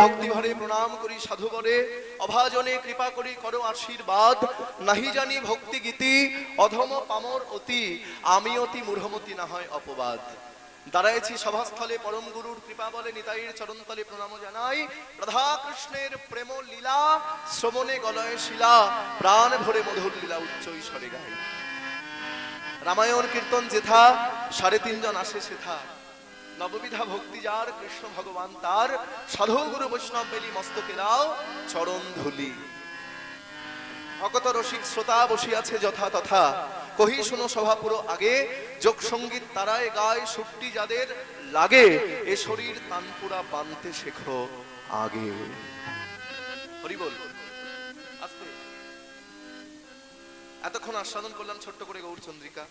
ভক্তি ভরে প্রণাম করি সাধুবরে, অভাজনে কৃপা করি করো আশীর্বাদ। নাহি জানি ভক্তি গীতি অধম পামর অতি, আমি অতি মূঢ়মতি না হয় অপবাদ। দাঁড়াইছি সভাস্থলে পরম গুরুর কৃপা বলে, নিতাইয়ের চরণতলে প্রণাম জানাই। রাধা কৃষ্ণের প্রেম লীলা শ্রবণে গলয় শিলা, প্রাণ ভরে মধুর লীলা উচ্চ ঈশ্বরে গাই। রামায়ণ কীর্তন যেথা 3.5 জন আসে সেথা, নববিধা ভক্তি যার কৃষ্ণ ভগবান তার, সাধু গুরু বৈষ্ণব মেলি মস্তকে দাও চরণ ধুলি। ভকত রসিক শ্রোতা বসিয়াছে যথা তথা, কহি শুনো সভা পুরো আগে, যোগ সঙ্গীত তারায় গায় সুরটি যাদের লাগে, এ শরীর তানপুরা বানতে শেখো আগে। হরি বল। আস্তে। এতক্ষণ আস্বাদন করলাম ছোট্ট করে গৌরচন্দ্রিকা,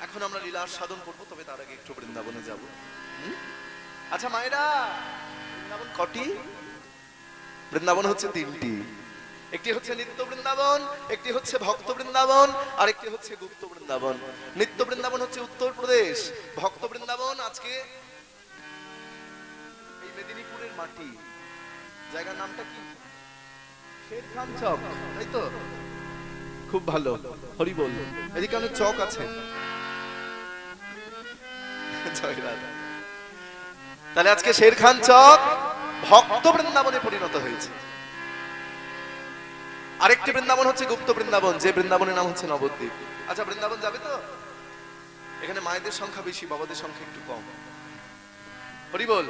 এখন আমরা লীলা আস্বাদন করবো, তবে তার আগে একটু বৃন্দাবনে যাব। আচ্ছা মায়েরা, বৃন্দাবন কটি? বৃন্দাবন হচ্ছে 3টি। একটি হচ্ছে নিত্য বৃন্দাবন, একটি হচ্ছে ভক্ত বৃন্দাবন, আর একটি হচ্ছে গুপ্ত বৃন্দাবন। নিত্য বৃন্দাবন হচ্ছে উত্তরপ্রদেশ, ভক্ত বৃন্দাবন আজকে এই মেদিনীপুরের মাটি। জায়গার নামটা কি? শেরখান চক, তাই তো? খুব ভালো, হরি বল। এদিকে অনেক চক আছে। তাহলে আজকে শেরখান চক ভক্ত বৃন্দাবনে পরিণত হয়েছে। আরেকটি বৃন্দাবন হচ্ছে গুপ্ত বৃন্দাবন, যে বৃন্দাবনের নাম হচ্ছে নবদ্বীপ। আচ্ছা বৃন্দাবন যাবে তো? এখানে মায়েদের সংখ্যা বেশি, বাবাদের সংখ্যা একটু কম। হরি বল।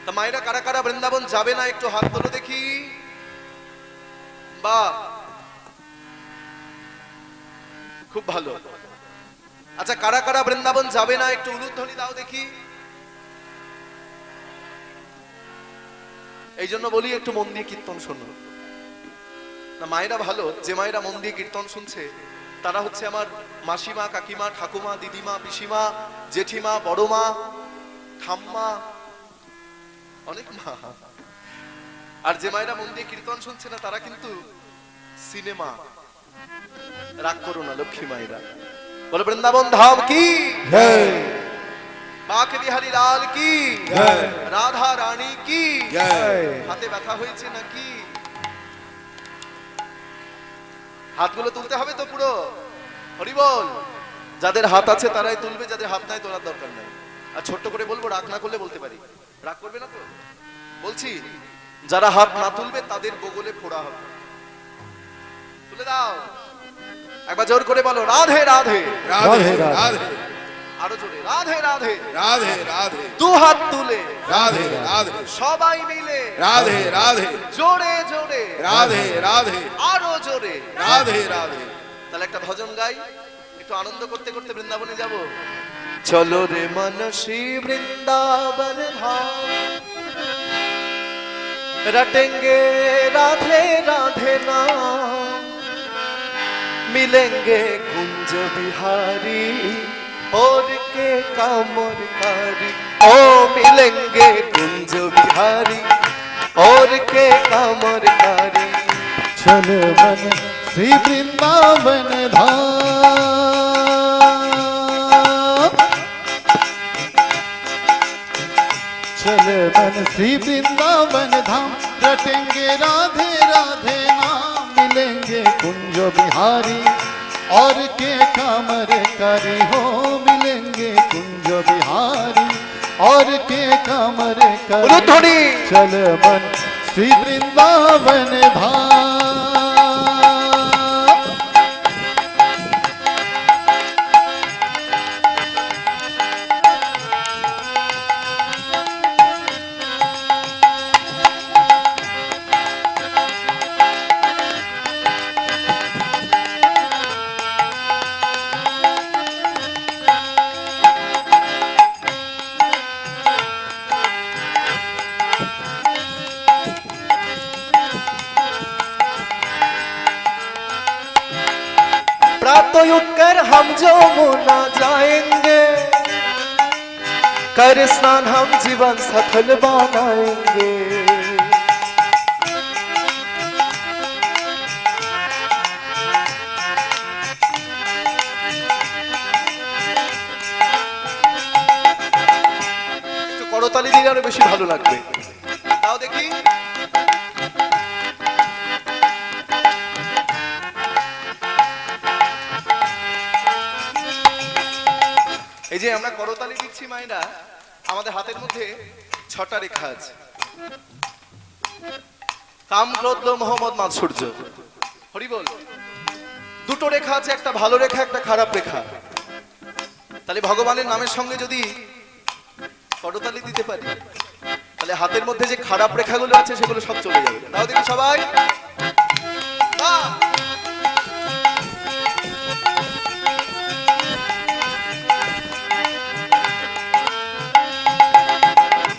তা মায়েরা কারা কারা বৃন্দাবন যাবে না একটু হাত তোলো দেখি। বা খুব ভালো। আচ্ছা কারা কারা বৃন্দাবন যাবে না একটু উলুধ্বনি দাও দেখি। এই জন্য বলি একটু মন দিয়ে কীর্তন শোনো। না মায়েরা ভালো, যে মায়েরা মন দিয়ে কীর্তন শুনছে তারা হচ্ছে আমার মাসিমা, কাকিমা, ঠাকুমা, দিদিমা, পিসিমা, জেঠিমা, বড় মা, ঠাম্মা, অনেক মা। আর যে মায়েরা মন দিয়ে কীর্তন শুনছে না তারা কিন্তু সিনেমা। রাগ করো না লক্ষ্মী মায়েরা। বলো বৃন্দাবন ধাম কি জয়, বাঁকে বিহারী লাল কি জয়, রাধা রানী কি জয়। হাতে ব্যথা হয়েছে নাকি? হাতগুলো তুলতে হবে তো পুরো। হরি বল। যাদের হাত আছে তারাই তুলবে, যাদের হাত নাই তোলার দরকার নাই। আর ছোট্ট করে বলবো, রাগ না করলে বলতে পারি। রাগ করবে না তো? বলছি যারা হাত না তুলবে তাদের বগলে ফোড়া হবে। তুলে দাও। একবার জোর করে বলো রাধে রাধে রাধে রাধে। আরো জোরে রাধে রাধে রাধে রাধে। দু হাত তুলে রাধে রাধে। সবাই মিলে রাধে রাধে। জোরে জোরে রাধে রাধে। আরো জোরে রাধে রাধে। তাহলে একটা ভজন গাই, একটু আনন্দ করতে করতে বৃন্দাবনে যাব। চলো রে মানসী বৃন্দাবন ধাম, रटेंगे राधे राधे नाम, मिलेंगे कुंज बिहारी और के कामरकारी। ओ मिलेंगे कुंज बिहारी और के कामरकारी। चल मन श्री वृंदावन धाम, चल मन श्री वृंदावन धाम, रटेंगे राधे राधे नाम, मिलेंगे कुंज बिहारी और के कामरकारी। हो मिलेंगे कुंज बिहारी और के कामरकारी। चल मन श्री वृंदावन धाम। प्रातः उठकर हम जमुना जाएंगे, कर स्नान हम जीवन सफल बनाएंगे। করতালি দিলে আরো বেশি ভালো লাগবে। তাও দেখি। এই যে আমরা করতালি দিচ্ছি মায়েরা, আমাদের হাতের মধ্যে 6টা রেখা আছে। কাম, ক্রোধ, লোভ, মোহ, মদ, মাৎসর্য। হরি বল। 2টো রেখা আছে, একটা ভালো রেখা, একটা খারাপ রেখা। তাহলে ভগবানের নামের সঙ্গে যদি করতালি দিতে পারি, তাহলে হাতের মধ্যে যে খারাপ রেখাগুলো আছে সেগুলো সব চলে যাবে। তাও দেখি সবাই। বাহ!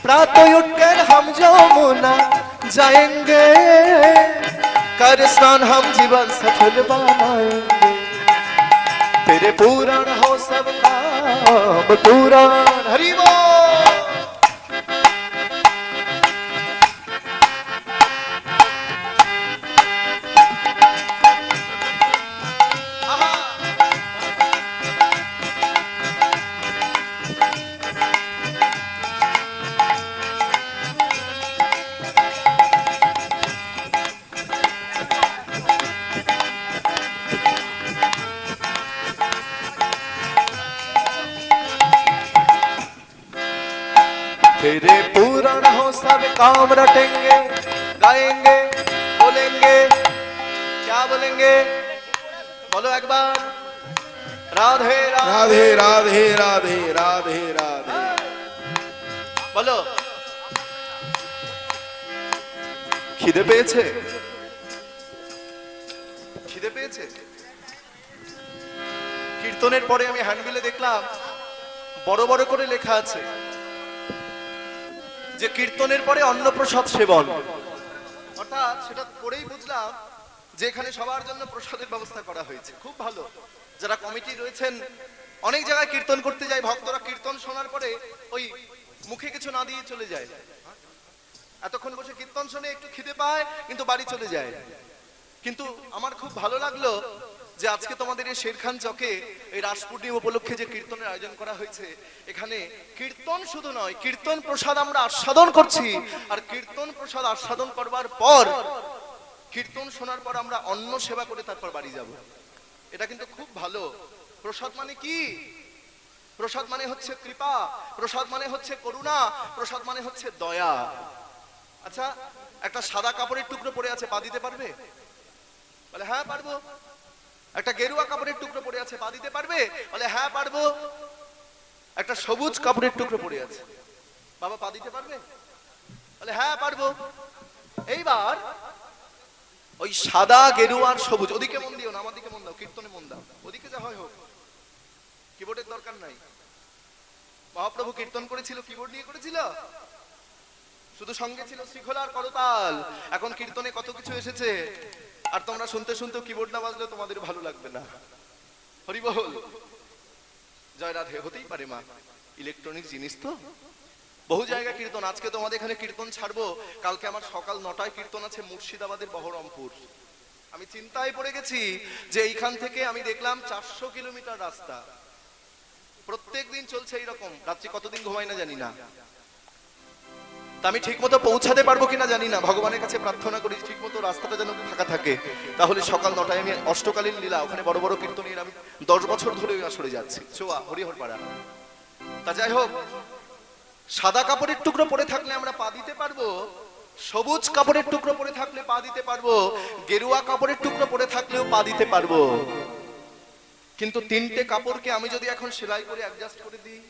प्रातः उठकर हम यमुना जाएंगे, कर स्नान हम जीवन सफल बनाएंगे, तेरे पूरण हो सब काम पूरण। हरि बोल। तेरे पूर्ण हो सब काम रटेंगे, गाएंगे, बोलेंगे। क्या बोलेंगे? बोलो एक बार। राधे राधे राधे राधे राधे राधे। बोलो। খিদে পেয়েছে? খিদে পেয়েছে? কীর্তনের পরে আমি হ্যান্ডবিলে দেখলাম বড় বড় করে লেখা আছে যে কীর্তনের পরে অন্নপ্রসাদ সেবন। অর্থাৎ সেটা পড়েই বুঝলাম যে এখানে সবার জন্য প্রসাদের ব্যবস্থা করা হয়েছে। খুব ভালো। যারা কমিটি রয়েছেন, অনেক জায়গায় কীর্তন করতে যায়, ভক্তরা কীর্তন শোনার পরে ওই মুখে কিছু না দিয়ে চলে যায়। এতক্ষণ বসে কীর্তন শুনে একটু খিদে পায় কিন্তু বাড়ি চলে যায়। কিন্তু আমার খুব ভালো লাগলো যে আজকে তোমাদের এই শেরখান চকে এই রাস পূর্ণিমা উপলক্ষে যে কীর্তনের আয়োজন করা হয়েছে, এখানে কীর্তন শুধু নয়, কীর্তন প্রসাদ আমরা আস্বাদন করছি। আর কীর্তন প্রসাদ আস্বাদন করবার পর, কীর্তন শোনার পর আমরা অন্ন সেবা করে তারপর বাড়ি যাব। এটা কিন্তু খুব ভালো। প্রসাদ মানে কি? প্রসাদ মানে হচ্ছে কৃপা, প্রসাদ মানে হচ্ছে করুণা, প্রসাদ মানে হচ্ছে দয়া। আচ্ছা, একটা সাদা কাপড়ের টুকরো পড়ে আছে, পা দিতে পারবে? বলে হ্যাঁ পারবো। একটা গেরুয়া কাপড়ের টুকরো পড়ে আছে, পা দিতে পারবে? বলে হ্যাঁ পারবো। একটা সবুজ কাপড়ের টুকরো পড়ে আছে, বাবা পা দিতে পারবে? বলে হ্যাঁ পারবো। এইবার ওই সাদা, গেরুয়ার, সবুজ, ওদিকে মন দিও না, আমার দিকে মন দাও, কীর্তনে মন দাও। ওদিকে যা হয় হোক, কিবোর্ডের দরকার নাই। মহাপ্রভু কীর্তন করেছিল, কিবোর্ড নিয়ে করেছিল? শুধু সঙ্গে ছিল শ্রীখোলা আর করতাল। এখন কীর্তনে কত কিছু এসেছে, আর তোমরা শুনতে শুনতে কিবোর্ড না বাজলে তোমাদের ভালো লাগবে না। হরি বল। জয় রাধে। হতেই পারে মা, ইলেকট্রনিক জিনিস তো। বহু জায়গায় কীর্তন। আজকে তোমাদের এখানে কীর্তন ছাড়বো, কালকে আমার সকাল 9টায় কীর্তন আছে মুর্শিদাবাদের বহরমপুর। আমি চিন্তায় পড়ে গেছি যে এইখান থেকে আমি দেখলাম 400 কিলোমিটার রাস্তা, প্রত্যেক দিন চলছে এইরকম। রাত্রি কতদিন ঘুমাই না জানি না, তা আমি ঠিক মতো পৌঁছাতে পারবো কিনা জানি না। ভগবানের কাছে প্রার্থনা করি ঠিক মতো রাস্তাটা যেন ফাঁকা থাকে। তাহলে সকাল 9টায় আমি অষ্টকালীন লীলা, ওখানে বড় বড় কীর্তনীর আমি 10 বছর ধরে ওই আসরে যাচ্ছি, ছোয়া হরিহর পাড়া। তা যাই হোক, সাদা কাপড়ের টুকরো পরে থাকলে আমরা পা দিতে পারবো, সবুজ কাপড়ের টুকরো পরে থাকলে পা দিতে পারবো, গেরুয়া কাপড়ের টুকরো পরে থাকলেও পা দিতে পারবো। কিন্তু 3টে কাপড়কে আমি যদি এখন সেলাই করে অ্যাডজাস্ট করে দিই,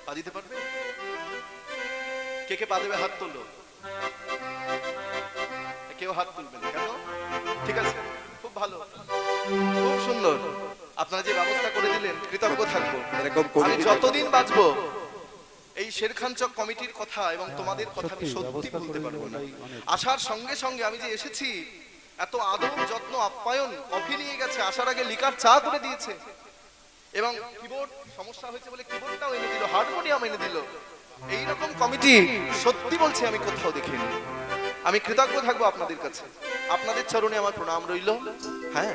পা দিতে পারবে? কে কে পা দেবে? হাত তুললো। কেউ হাত তুলবে না কেন? ঠিক আছে, খুব ভালো, খুব সুন্দর। আপনারা যে ব্যবস্থা করে দিলেন কৃতজ্ঞ থাকবো। এরকম আমি যতদিন বাঁচবো এই শেরখান চক কমিটির কথা এবং তোমাদের কথা আমি সত্যি ভুলতে পারবো না। আসার সঙ্গে সঙ্গে আমি যে এসেছি, এত আদর, যত্ন, আপ্যায়ন, কফি নিয়ে গেছে, আসার আগে লিকার চা করে দিয়েছে, এবং কিবোর্ড সমস্যা হয়েছে বলে কিবোর্ডটাও এনে দিল, হারমোনিয়াম এনে দিল। এইরকম কমিটি সত্যি বলছি আমি কোথাও দেখিনি। আমি কৃতজ্ঞ থাকবো আপনাদের কাছে। আপনাদের চরণে আমার প্রণাম রইল। হ্যাঁ,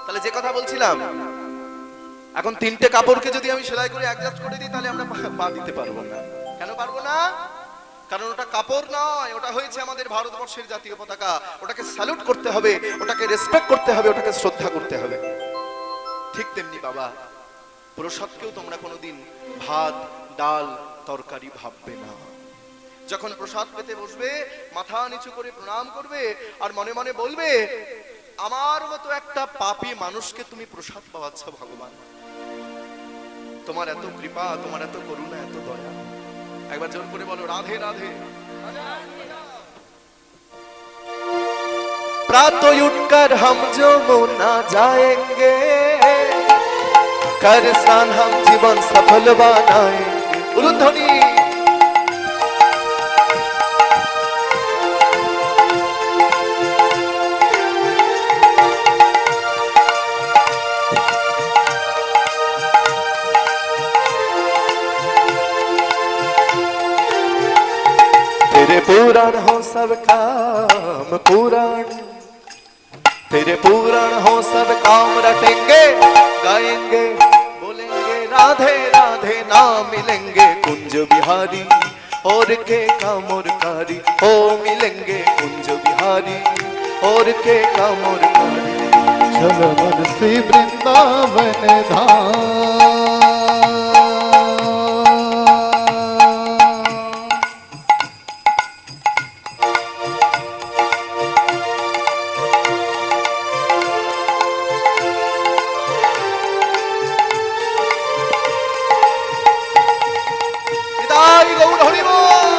তাহলে যে কথা বলছিলাম, এখন তিনটে কাপড়কে যদি আমি সেলাই করে অ্যাডজাস্ট করে দিই তাহলে আমরা পা দিতে পারবো না। কেন পারবো না? কারণ ওটা কাপড় নয়, ওটা হয়েছে আমাদের ভারতবর্ষের জাতীয় পতাকা। ওটাকে স্যালুট করতে হবে, ওটাকে রেসপেক্ট করতে হবে, ওটাকে শ্রদ্ধা করতে হবে। ঠিক তেমনি বাবা, প্রসাদকেও তোমরা কোনোদিন ভাত ডাল তরকারি ভাববে না। যখন প্রসাদ পেতে বসবে মাথা নিচু করে প্রণাম করবে আর মনে মনে বলবে, আমার মতো একটা পাপী মানুষকে তুমি প্রসাদ পাওয়াচ্ছ ভগবান, তোমার এত কৃপা, তোমার এত করুণা, এত দয়া। একবার জোর করে বলো রাধে রাধে। प्रातः उठकर हम जमुना जाएंगे, कर स्नान हम जीवन सफल बनाएंगे। उलूध्वनि। तेरे पुराण हो सब काम पुराण, तेरे पूरण हो सब काम रटेंगे, गाएंगे बोलेंगे राधे राधे, नाम मिलेंगे कुंज बिहारी और के कामोरकारी। हो मिलेंगे कुंज बिहारी और के कामोरकारी। चलो मन श्री वृंदावन धाम, निताई गौर हरि बोल।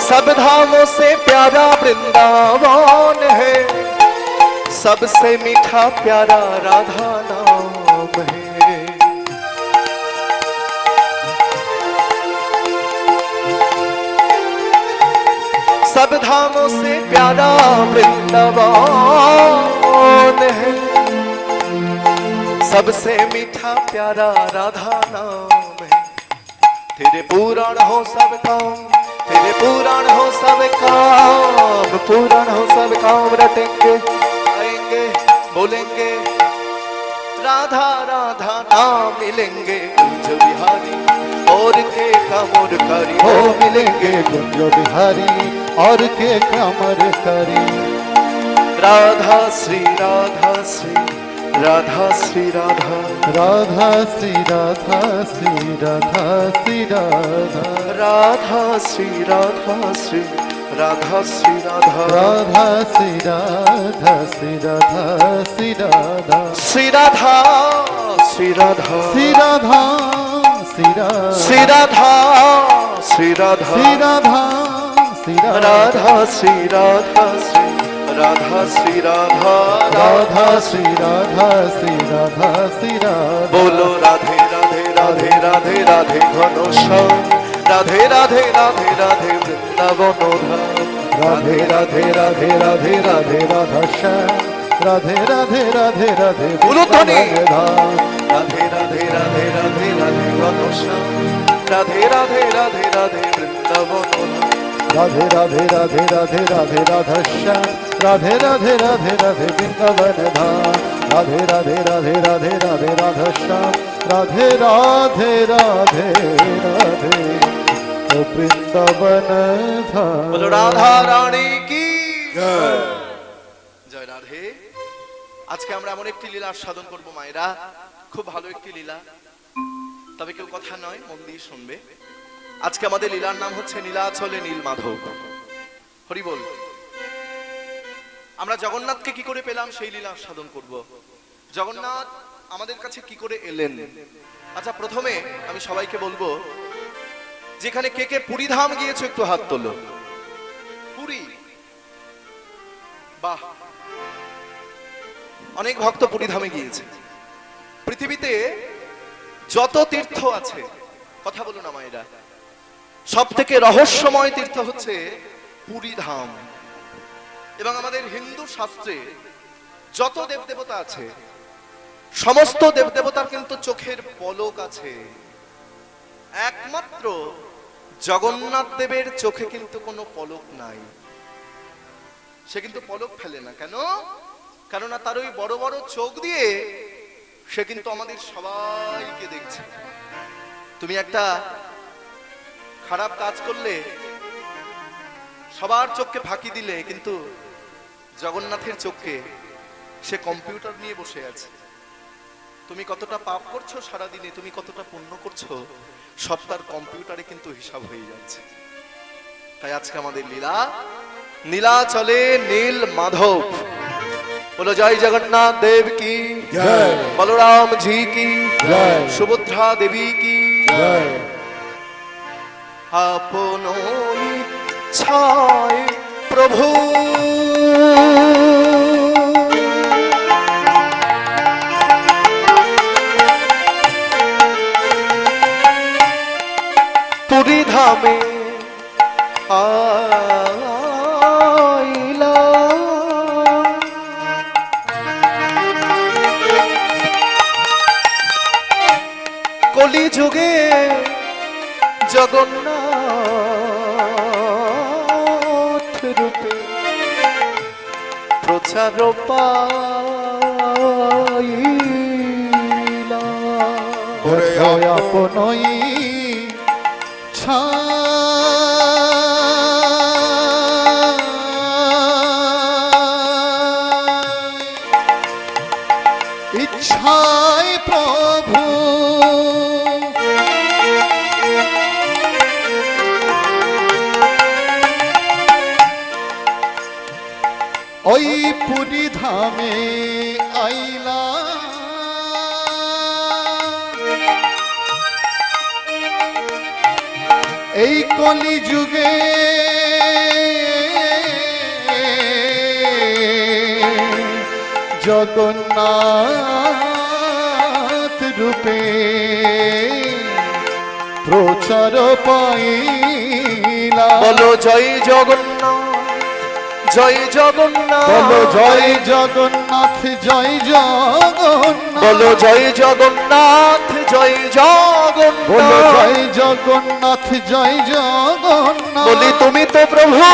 सब धामों से प्यारा वृंदावन है, सबसे मीठा प्यारा राधा नाम है। सब धामों से प्यारा वृंदावन है, सबसे मीठा प्यारा राधा नाम है। तेरे पुराण हो सब काम, तेरे पुराण हो सब काम, पुराण हो सब काम रटेंगे, आएंगे बोलेंगे राधा राधा, नाम मिलेंगे कुंज बिहारी और के कामोरकारी। हो मिलेंगे कुंज बिहारी और के कामोरकारी। राधा श्री राधा श्री राधा श्री राधा, राधा श्री राधा श्री राधा श्री राधा, राधा श्री राधा श्री राधा श्री राधा, राधा श्री राधा श्री राधा श्री राधा, श्री राधा श्री राधा, श्री राधा श्री राधा, श्री राधा श्री राधा, श्री राधा श्री राधा श्री राधा श्री राधा श्री राधा, राधा श्री राधा श्री राधा श्री राधा। बोलो राधे राधे राधे राधे राधे घनश्याम, राधे राधे राधे राधे वृंदावन धाम। राधे राधे राधे राधे राधे राधा श्याम, राधे राधे राधे राधे उलूध्वनि। धाम। राधे राधे राधे राधे राधे घनश्याम, राधे राधे राधे राधे वृंदावन धाम। राधे राधे राधे राधे राधे राधा श्याम, राधे राधे राधे राधे वृंदावन धाम। राधे राधे राधे राधे राधे राधा श्याम, राधे राधे राधे राधे वृंदावन धाम। बोलो राधा रानी की জয় রাধে। আজকে আমরা এমন একটি লীলা সাধন করব মায়েরা, খুব ভালো একটি লীলা, তবে কেউ কথা নয়, মন দিয়ে শুনবে। আজকে আমাদের লীলার নাম হচ্ছে নীলাচলে নীল মাধব। হরি বল। আমরা জগন্নাথকে কি করে পেলাম সেই লীলা সাধন করব। জগন্নাথ আমাদের কাছে কি করে এলেন। আচ্ছা, প্রথমে আমি সবাইকে বলবো, যেখানে কে কে পুরী ধাম গিয়েছো একটু হাত তোলো। পুরী, বাহ, অনেক ভক্ত পুরী ধামে গিয়েছে। পৃথিবীতে যত তীর্থ আছে, কথা বলো না মায়েরা, সব থেকে রহস্যময় তীর্থ হচ্ছে পুরী ধাম। এবং আমাদের হিন্দু শাস্ত্রে যত দেবদেবতা আছে, সমস্ত দেবদেবতার কিন্তু চোখের পলক আছে। একমাত্র জগন্নাথ দেবের চোখে কিন্তু কোনো পলক নাই। সে কিন্তু পলক ফেলে না। কেন? কেননা তার ওই বড় বড় চোখ দিয়ে সে কিন্তু আমাদের সবাইকে দেখছে। তুমি একটা খারাপ কাজ করলে, সবার চোখকে ফাঁকি দিলে, কিন্তু জগন্নাথের চোখকে সে কম্পিউটার নিয়ে বসে আছে। তুমি কতটা পাপ করছো সারাদিনে, তুমি কতটা পুণ্য করছো, সব তার কম্পিউটারে কিন্তু হিসাব হয়ে যাচ্ছে। তাই আজকে আমাদের লীলা, নীলা চলে নীল মাধব। বলো জয় জগন্নাথ দেব কি জয়। বলরাম জি কি জয়। সুভদ্রা দেবী কি জয়। আপন ইচ্ছায় প্রভু পুরী ধামে আইলা। কলি যুগে জগন্নাথ রূপে প্রচার পাইলা। ওরে আপনই ইচ্ছায় প্রভু ওই পুরী ধামে আইলা। এই কলি যুগে জগন্নাথ রূপে প্রচার পাইলা। বলো জয় জগন্নাথ, জয় জগন্নাথ, বলো জয় জগন্নাথ, জয় জগন্নাথ, বলো জয় জগন্নাথ, জয় বলো জগন্নাথ। জয় জগন্নাথ, জয় জগন্নাথ। বলি তুমি তো প্রভু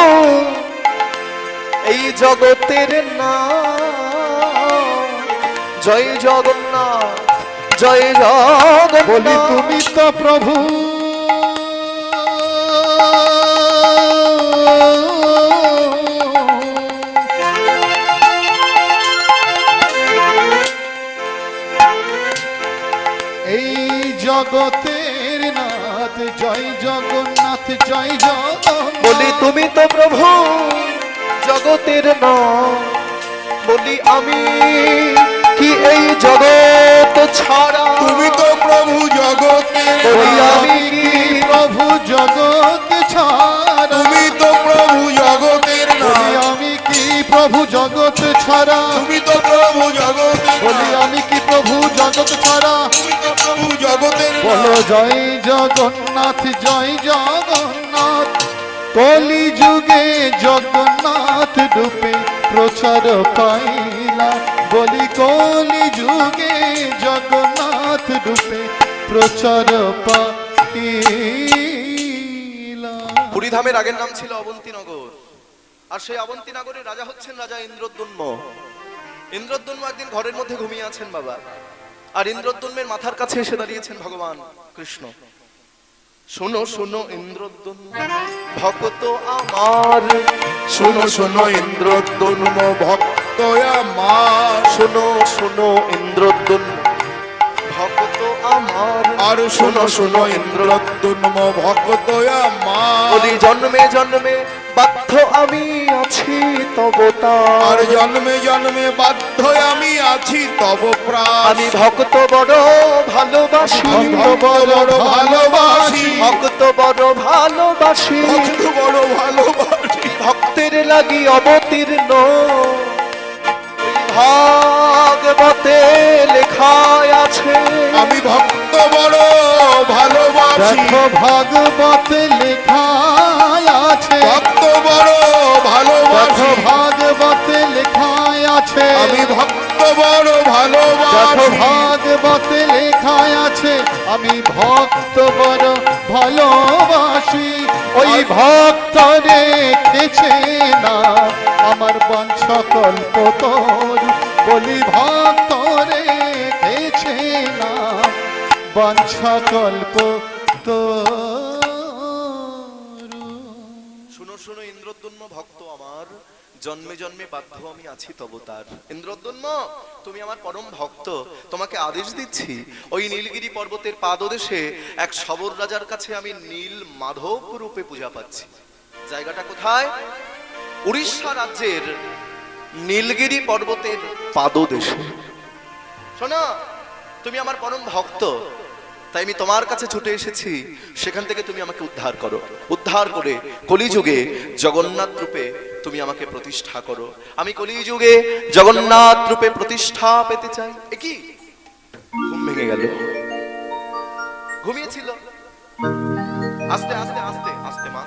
এই জগতের নাম। জয় জগন্নাথ, জয় জগন্নাথ। বলি তুমি তো প্রভু এই জগতের নাথ। জয় জগন্নাথ, জয় জগন্নাথ। বলি তুমি তো প্রভু জগতের নাম। বলি আমি কি এই জগৎ ছাড়া। তুমি তো প্রভু জগতের বলি আমি কি প্রভু জগৎ ছাড়া। তুমি তো প্রভু জগতের বলি নাম আমি কি প্রভু জগৎ ছাড়া। তুমি তো প্রভু জগতের বলি নাম আমি কি প্রভু জগৎ ছাড়া। তুমি তো প্রভু জগতের বলো নাম জয় জগন্নাথ, জয় জগন্নাথ। কলি যুগে জগন্নাথ রূপে প্রচার পাইলা। বলি কলি যুগে জগন্নাথ রূপে প্রচার পাইলা। পুরীধামের আগের নাম ছিল অবন্তীনগর। আর সেই অবন্তীনগরের রাজা হচ্ছেন রাজা ইন্দ্রদ্যুম্ন। ইন্দ্রদ্যুম্ন একদিন ঘরের মধ্যে ঘুমিয়ে আছেন বাবা। আর ইন্দ্রদ্যুম্নের মাথার কাছে এসে দাঁড়িয়েছেন ভগবান কৃষ্ণ। শোনো শোনো ইন্দ্রদ্যুম্ন ভক্ত আমার, শোনো শোনো ইন্দ্রদ্যুম্ন ভক্ত আমার, শোনো শোনো ইন্দ্রদ্যুম্ন ভক্ত আমার। আর শোনো শোনো ইন্দ্রদ্যুম্ন ভক্ত আমার। বলি জন্মে জন্মে বাধ্য আমি আছি তব আর তার। জন্মে জন্মে বাধ্য আমি আছি তব প্রাণ। আমি ভক্ত বড় ভালোবাসি, ভক্ত বড় ভালোবাসি, ভক্ত বড় ভালোবাসি। ভক্ত বড় ভালোবাসি। ভক্তের লাগি অবতীর্ণ ভাগবতে লেখায় আছে। আমি ভক্ত বড় ভালোবাসি, দেখো ভাগবত লেখা আছে। ভক্ত বড় দেখো ভালোবাসি, ভাগবত লেখা আছে। আমি ভক্ত বড় ভালোবাসি। দেখো ভাগবতে লেখায় আছে আমি ভক্ত বড় ভালোবাসি, ওই ভক্ত রেখেছে না আমার বাঞ্ছা কল্পতরু, বলি ভক্ত রেখেছে না বাঞ্ছা কল্পতরু। শুনো শুনো ইন্দ্রদ্যুম্ন ভক্ত আমার, জন্মে জন্মে বাধ্য আমি আছি তব তার। ইন্দ্রদ্যুম্ন তুমি আমার পরম ভক্ত, তোমাকে আদেশ দিচ্ছি ওই নীলগিরি পর্বতের পাদদেশে এক শবর রাজার কাছে আমি নীল মাধব রূপে পূজা পাচ্ছি। জায়গাটা কোথায়? উড়িষ্যা রাজ্যের নীলগিরি পর্বতের পাদদেশে। শোনো, তুমি আমার পরম ভক্ত, তাই আমি তোমার কাছে ছুটে এসেছি, সেখান থেকে তুমি আমাকে উদ্ধার করো। উদ্ধার করে কলিযুগে জগন্নাথ রূপে তুমি আমাকে প্রতিষ্ঠা করো। আমি কলিযুগে জগন্নাথ রূপে প্রতিষ্ঠা পেতে চাই। এ কি? ঘুম ভেঙে গেল, ঘুমিয়েছিল। আস্তে আস্তে আস্তে আস্তে মা,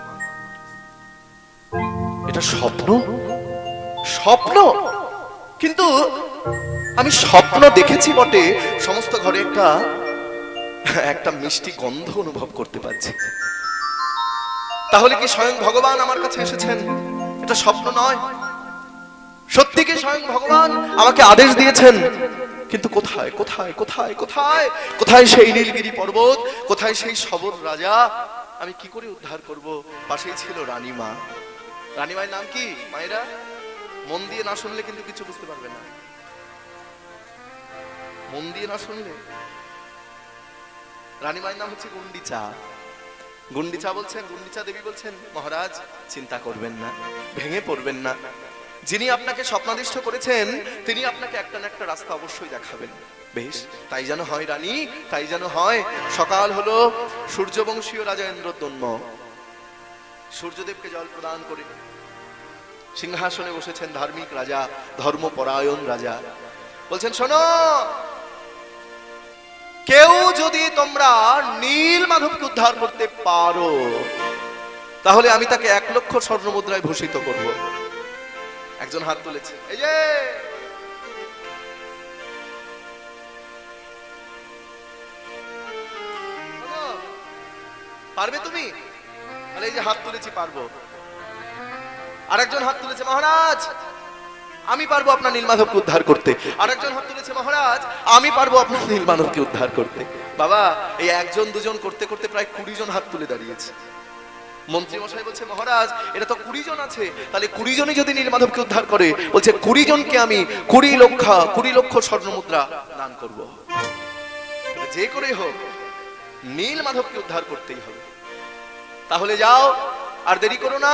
এটা স্বপ্ন? স্বপ্ন? কিন্তু আমি স্বপ্ন দেখেছি বটে, সমস্ত ঘরে একটা একটা মিষ্টি গন্ধ অনুভব করতে পারছি। তাহলে কি স্বয়ং ভগবান আমার কাছে এসেছেন? এটা স্বপ্ন নয়, সত্যি কি স্বয়ং ভগবান আমাকে আদেশ দিয়েছেন? কিন্তু কোথায় কোথায় কোথায় কোথায় কোথায় সেই নীলগিরি পর্বত, কোথায় সেই শবর রাজা? আমি কি করে উদ্ধার করব? পাশেই ছিল রানীমা। রানীমায়ের নাম কি মায়েরা? মন দিয়ে না শুনলে কিন্তু কিছু বুঝতে পারবে না। মন দিয়ে না শুনলে, রানীমায়ের নাম হচ্ছে গুন্ডিচা। গুন্ডিচা বলছেন, গুন্ডিচা দেবী বলছেন, মহারাজ চিন্তা করবেন না, ভেঙে পড়বেন না। যিনি আপনাকে স্বপ্নাদিষ্ট করেছেন তিনি আপনাকে একটা না একটা রাস্তা অবশ্যই দেখাবেন। বেশ, তাই যেন হয় রানী, তাই যেন হয়। সকাল হলো, সূর্যবংশীয় রাজা ইন্দ্রদ্যুম্ন সূর্যদেবকে জল প্রদান করে সিংহাসনে বসেছেন। ধার্মিক রাজা, ধর্মপরায়ণ রাজা। বলছেন, শোনো, কেউ যদি তোমরা নীল মাধবকে উদ্ধার করতে পারো তাহলে আমি তাকে 1 লক্ষ স্বর্ণ মুদ্রায় ভূষিত করব। একজন হাত তুলেছে, এই যে পারবে তুমি? আরে এই যে হাত তুলেছি, পারবো। আরেকজন হাত তুলেছে, মহারাজ আমি পারবো আপনার নীলমাধবকে উদ্ধার করতে। আরেকজন হাত তুলেছে, মহারাজ আমি পারবো আপনার নীলমাধবকে উদ্ধার করতে। বাবা, এই একজন দুজন করতে করতে প্রায় 20 জন হাত তুলে দাঁড়িয়েছে। মন্ত্রী মশাই বলছে, মহারাজ এটা তো 20 জন আছে, তাহলে 20 জনই যদি নীলমাধবকে উদ্ধার করে, বলছে 20 জনকে আমি 20 লক্ষ স্বর্ণ মুদ্রা দান করব। যে করেই হোক নীলমাধবকে উদ্ধার করতেই হবে। তাহলে যাও, আর দেরি করো না,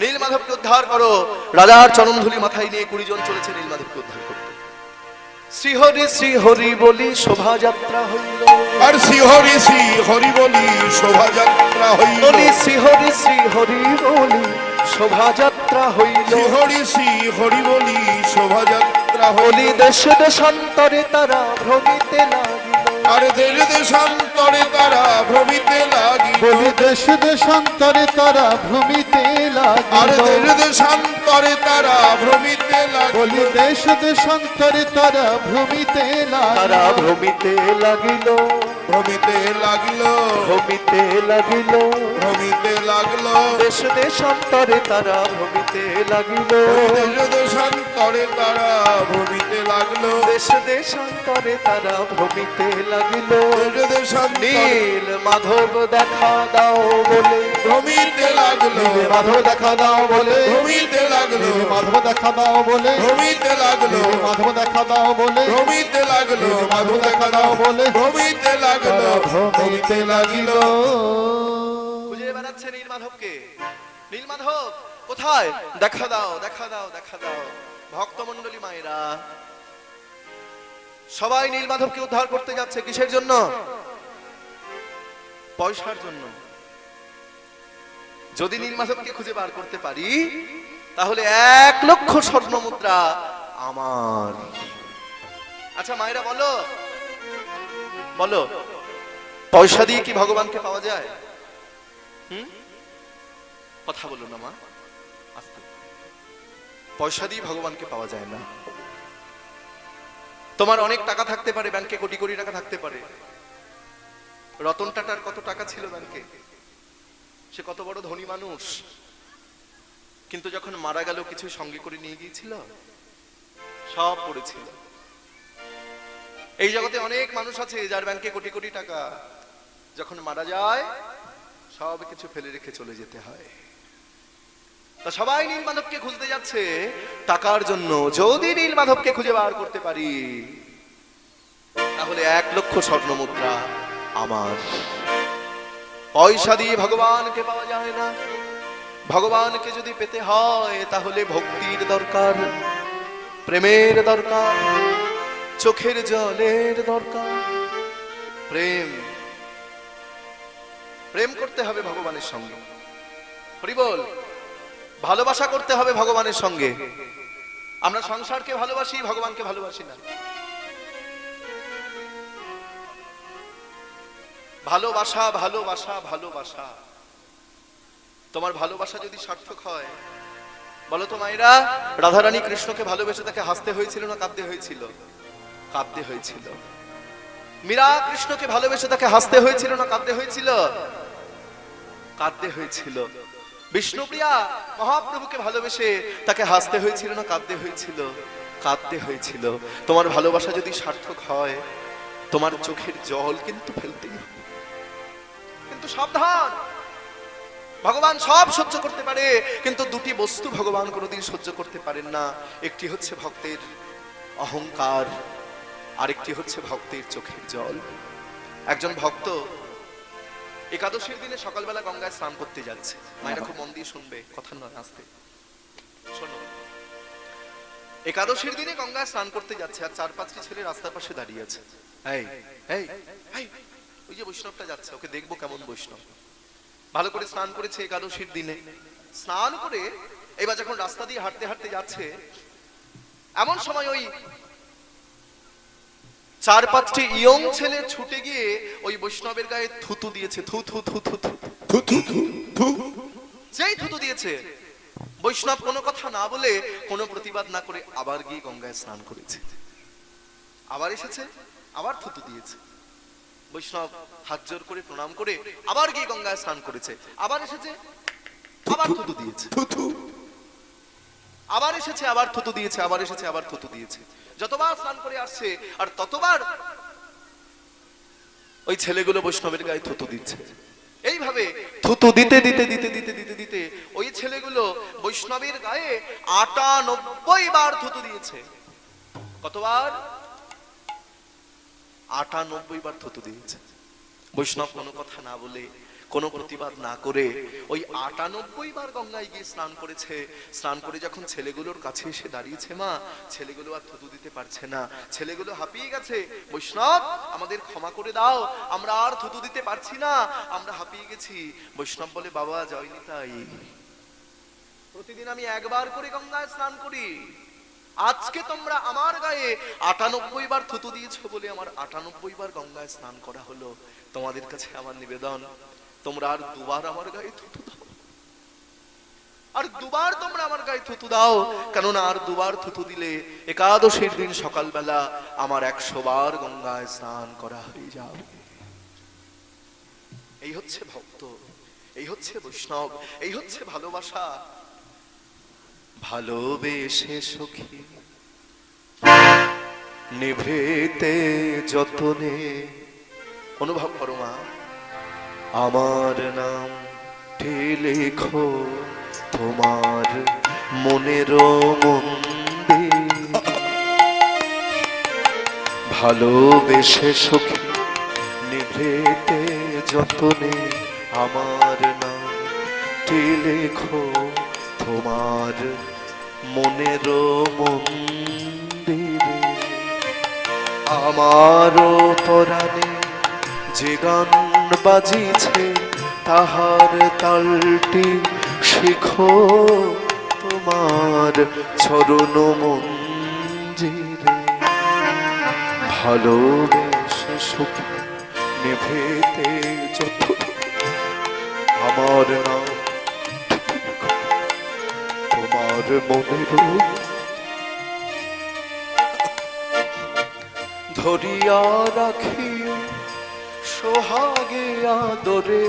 নীলমাধবকে উদ্ধার করো। রাজার চরণধুলি মাথায় নিয়ে 20 জন চলেছে নীলমাধবকে উদ্ধার করতে। শ্রীহরি শ্রীহরি বলি শোভাযাত্রা হইল, আর শ্রীহরি শ্রীহরি বলি শোভাযাত্রা হইল, শ্রীহরি শ্রীহরি বলি শোভাযাত্রা হইল, শ্রীহরি শ্রীহরি বলি শোভাযাত্রা হইল। বলি দেশ দেশান্তরে তারা ভ্রমিতে লাগিল, আর দেশ দেশান্তরে তারা ভ্রমিতে লাগিল, বলি দেশ দেশান্তরে তারা ভ্রমিতে আর লাগিল, দেশ দেশান্তরে তারা ভ্রমিতে লাগিল, বলি দেশ দেশান্তরে তারা ভ্রমিতে তারা লাগিল, ভ্রমিতে লাগিল, ভ্রমিতে লাগিল, ভ্রমিতে লাগিল, ভ্রমিতে লাগলো, দেশ দেশান্তরে তারা ভ্রমিতে লাগিল, দেশ দেশান্তরে তারা ভ্রমিতে লাগলো, দেশ দেশান্তরে তারা ভ্রমিতে লাগিল। দেশ দেশান্তরে নীল মাধব দেখা দাও বলে, ভ্রমিতে লাগলো, নীল মাধব দেখা দাও বলে, ভ্রমিতে লাগলো, নীল মাধব দেখা দাও বলে, ভ্রমিতে লাগলো, নীল মাধব দেখা দাও বলে, ভ্রমিতে লাগলো, নীল মাধব দেখা দাও বলে, ভ্রমিতে লাগলো, ভ্রমিতে লাগিল। খুঁজে বেড়াচ্ছে নীলমাধবকে। নীলমাধব কোথায়? দেখা দাও, দেখা দাও, দেখা দাও। ভক্তমণ্ডলী মায়েরা সবাই নীলমাধবকে উদ্ধার করতে যাচ্ছে। কিসের জন্য? পয়সার জন্য। যদি নীলমাধবকে খুঁজে বার করতে পারি তাহলে 1 লক্ষ স্বর্ণ মুদ্রা আমার। আচ্ছা মায়েরা বলো, বলো, পয়সা দিয়ে কি ভগবানকে পাওয়া যায়? কথা বলো না মা, আস্তে। পয়সা দিয়ে ভগবানকে পাওয়া যায় না। তোমার অনেক টাকা থাকতে পারে, ব্যাংকে কোটি কোটি টাকা থাকতে পারে। রতন টাটার কত টাকা ছিল ব্যাংকে, সে কত বড় ধনী মানুষ, কিন্তু যখন মারা গেল কিছু সঙ্গে করে নিয়ে গিয়েছিল? সব পড়েছিল। এই জগতে অনেক মানুষ আছে যার ব্যাংকে কোটি কোটি টাকা, যখন মারা যায় সব কিছু ফেলে রেখে চলে যেতে হয়। তা সবাই নীল মাধবকে খুঁজতে যাচ্ছে টাকার জন্য। যদি নীল মাধবকে খুঁজে বার করতে পারি তাহলে 1 লক্ষ স্বর্ণ মুদ্রা আমার। পয়সা দিয়ে ভগবানকে পাওয়া যায় না। ভগবানকে যদি পেতে হয় তাহলে ভক্তির দরকার, প্রেমের দরকার, চোখের জলের দরকার। প্রেম, প্রেম করতে হবে ভগবানের সঙ্গে। হরি বল। ভালোবাসা করতে হবে ভগবানের সঙ্গে। আমরা সংসারকে ভালোবাসি, ভগবানকে ভালোবাসি না। ভালোবাসা, ভালোবাসা, ভালোবাসা। তোমার ভালোবাসা যদি সার্থক হয়, বলো তো মায়েরা, রাধারানী কৃষ্ণকে ভালোবেসে তাকে হাসতে হয়েছিল না কাঁদতে হয়েছিল? কাঁদতে হয়েছিল। মীরা কৃষ্ণকে ভালোবেসে তাকে হাসতে হয়েছিল না কাঁদতে হয়েছিল? কাঁদতে হয়েছিল। বিষ্ণুপ্রিয়া মহাপ্রভুকে ভালোবেসে তাকে হাসতে হয়েছিল না কাঁদতে হয়েছিল? কাঁদতে হয়েছিল। তোমার ভালোবাসা যদি সার্থক হয়, তোমার চোখের জল কিন্তু ফেলতেই হবে। কিন্তু সাবধান, ভগবান সব সহ্য করতে পারে, কিন্তু দুটি বস্তু ভগবান কোনোদিন সহ্য করতে পারেন না। একটি হচ্ছে ভক্তের অহংকার, আরেকটি হচ্ছে ভক্তের চোখের জল। একজন ভক্ত একাদশীর দিনে সকালবেলা গঙ্গায় স্নান করতে যাচ্ছে। মায়েরা খুব মন দিয়ে শুনবে, কথা নয়, আস্তে শোনো। একাদশীর দিনে গঙ্গায় স্নান করতে যাচ্ছে, আর 4-5টি ছেলে রাস্তার পাশে দাঁড়িয়ে আছে। এই এই এই, ওই যে বৈষ্ণবটা যাচ্ছে, ওকে দেখবো কেমন বৈষ্ণব। ভালো করে স্নান করেছে একাদশীর দিনে, স্নান করে এবার যখন রাস্তা দিয়ে হাঁটতে হাঁটতে যাচ্ছে, এমন সময় ওই 4-5টি ইয়ং ছেলে ছুটে গিয়ে ওই বৈষ্ণবের গায়ে থুতু দিয়েছে। থু থু থু থু থু থু থু থু থু। যেই থুতু দিয়েছে, বৈষ্ণব কোনো কথা না বলে, কোনো প্রতিবাদ না করে আবার গিয়ে গঙ্গায় স্নান করেছে। আবার এসেছে, আবার থুতু দিয়েছে। বৈষ্ণব হাত জোর করে প্রণাম করে আবার গিয়ে গঙ্গায় স্নান করেছে। আবার এসেছে, আবার থুতু দিয়েছে। থু থু। আবার এসেছে, আবার থুতু দিয়েছে। আবার এসেছে, আবার থুতু দিয়েছে। যতবার স্নান করে আসছে আর ততবার ওই ছেলেগুলো বৈষ্ণবের গায়ে থুতু দিচ্ছে। এইভাবে থুতু দিতে দিতে দিতে দিতে দিতে দিতে ওই ছেলেগুলো বৈষ্ণবের গায়ে 98 বার থুতু দিয়েছে। কতবার? 98 বার থুতু দিয়েছে। বৈষ্ণব কোনো কথা না বলে, কোনো প্রতিবাদ না করে ওই 98 বার গঙ্গায় গিয়ে স্নান করেছে। স্নান করে যখন ছেলেগুলোর কাছে এসে দাঁড়িয়েছে, মা, ছেলেগুলো আর থুতু দিতে পারছে না, ছেলেগুলো হাঁপিয়ে গেছে। বৈষ্ণব, আমাদের ক্ষমা করে দাও, আমরা আর থুতু দিতে পারছি না, আমরা হাঁপিয়ে গেছি। বৈষ্ণব বলে, বাবা জয় নিতাই, প্রতিদিন আমি 1 বার করে গঙ্গায় স্নান করি, আজকে তোমরা আমার গায়ে 98 বার থুতু দিয়েছো বলে আমার 98 বার গঙ্গায় স্নান করা হলো। তোমাদের কাছে আমার নিবেদন, তোমরা আর 2 বার আমার গায়ে থুতু দাও, আর 2 বার তোমরা আমার গায়ে থুতু দাও, কেননা আর 2 বার থুতু দিলে একাদশীর দিন সকালবেলা আমার 100 বার গঙ্গায় স্নান করা হয়ে যাবে। এই হচ্ছে ভক্ত, এই হচ্ছে বৈষ্ণব, এই হচ্ছে ভালোবাসা। ভালোবেসে সখী নিভৃতে যতনে, অনুভব করো মা, আমার নাম লেখো তোমার মনের মন্দির। ভালোবেসে সখী নিভৃতে যতনে আমার নাম লেখো তোমার মনের মন্দিরে। আমার পরাণে যে গান বাজিছে তাহার তালটি শিখো তোমার চরণ মঞ্জিরে। ভালোবেসে সুখে নিভৃতে যত আমার নাম তোমার মনের। ধরিয়া রাখিও সোহাগে আদরে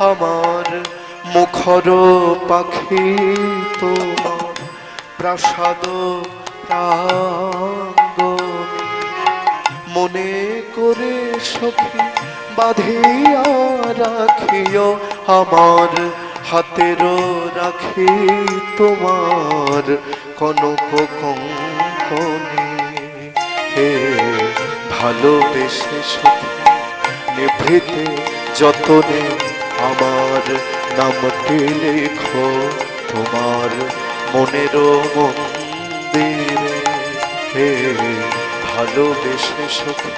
আমার মুখর পাখি তোমার প্রাসাদ প্রাঙ্গণে মনে করে সখী বাঁধিয়া রাখিও আমার হাতের রাখি তোমার কনক কঙ্কনে হে ভালোবেসে সখী নিভৃতে যতনে আমার নামটি লেখো তোমার মনের মন্দিরে হে ভালোবেসে সখী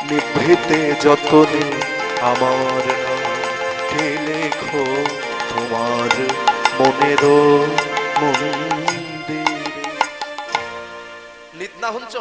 নিভৃতে যতনে আমার নামটি লেখো তোমার মনের মন্দিরে। নিত্যাহঞ্চ